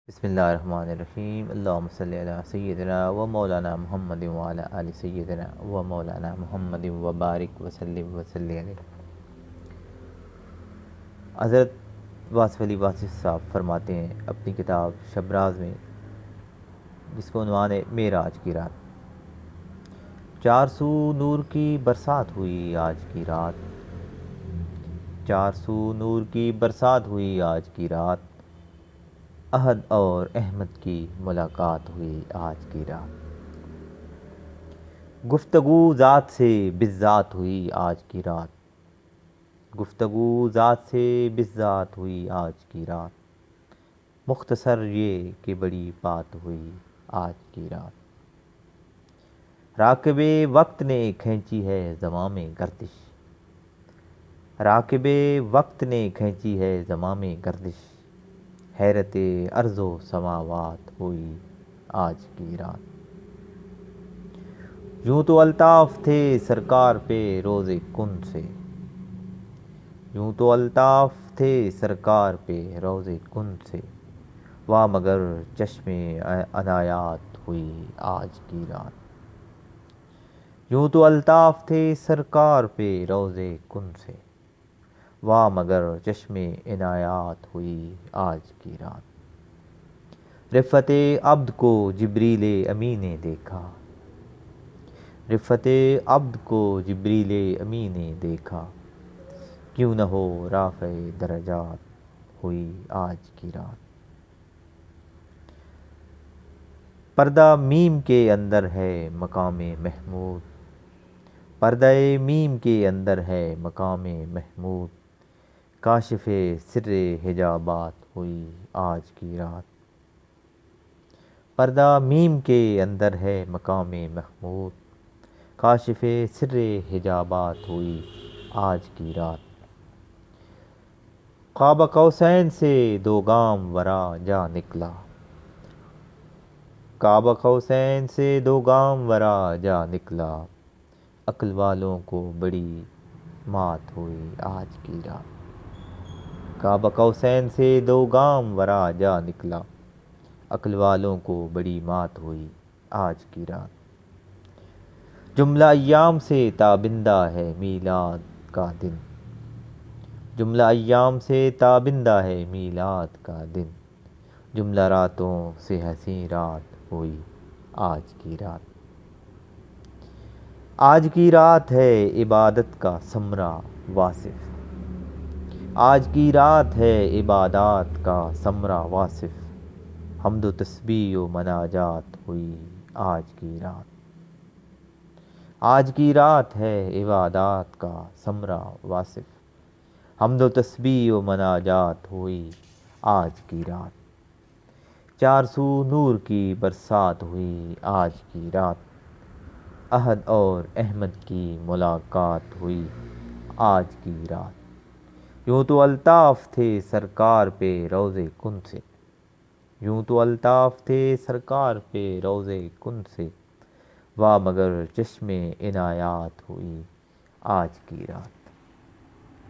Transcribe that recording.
بسم اللہ الرحمن الرحیم۔ اللہم صلی علی سیدنا و مولانا محمد وعلی آل سیدنا و مولانا محمد وبارک وسلم وسلم علیہ۔ حضرت واصف علی واصف صاحب فرماتے ہیں اپنی کتاب شبراز میں، جس کو عنوان ہے معراج کی رات: 400 نور کی برسات ہوئی آج کی رات، 400 نور کی برسات ہوئی آج کی رات، احد اور احمد کی ملاقات ہوئی آج کی رات، گفتگو ذات سے بالذات ہوئی آج کی رات، گفتگو ذات سے بالذات ہوئی آج کی رات، مختصر یہ کہ بڑی بات ہوئی آج کی رات، راکب وقت نے کھینچی ہے زماں میں گردش، راکب وقت نے کھینچی ہے زماں میں گردش، حیرت ارض و سماوات ہوئی آج کی رات، یوں تو الطاف تھے سرکار پہ روز کن سے، یوں تو الطاف تھے سرکار پہ روز کن سے، واہ مگر چشم عنایات ہوئی آج کی رات، یوں تو الطاف تھے سرکار پہ روز کن سے، واہ مگر چشم عنایات ہوئی آج کی رات، رفعت عبد کو جبریل امی نے دیکھا، رفعت عبد کو جبریل امی نے دیکھا، کیوں نہ ہو رافع درجات ہوئی آج کی رات، پردہ میم کے اندر ہے مقام محمود، پردہ میم کے اندر ہے مقام محمود، کاشف سر حجابات ہوئی آج کی رات، پردہ میم کے اندر ہے مقام محمود، کاشف سر حجابات ہوئی آج کی رات، قاب قوسین سے دو گام ورا جا نکلا، قاب قوسین سے دو گام ورا جا نکلا، عقل والوں کو بڑی مات ہوئی آج کی رات، قاب قوسین سے دو گام ورا جا نکلا، عقل والوں کو بڑی مات ہوئی آج کی رات، جملہ ایام سے تابندہ ہے میلاد کا دن، جملہ ایام سے تابندہ ہے میلاد کا دن، جملہ راتوں سے حسین رات ہوئی آج کی رات، آج کی رات ہے عبادت کا ثمرہ واصف، آج کی رات ہے عبادات کا ثمرہ واصف، حمد و تسبیح و مناجات ہوئی آج کی رات، آج کی رات ہے عبادات کا ثمرہ واصف، حمد و تسبیح و مناجات ہوئی آج کی رات، 400 نور کی برسات ہوئی آج کی رات، احد اور احمد کی ملاقات ہوئی آج کی رات، یوں تو الطاف تھے سرکار پہ روز کن سے، یوں تو الطاف تھے سرکار پہ روز کن سے، واہ مگر چشم عنایات ہوئی آج کی رات۔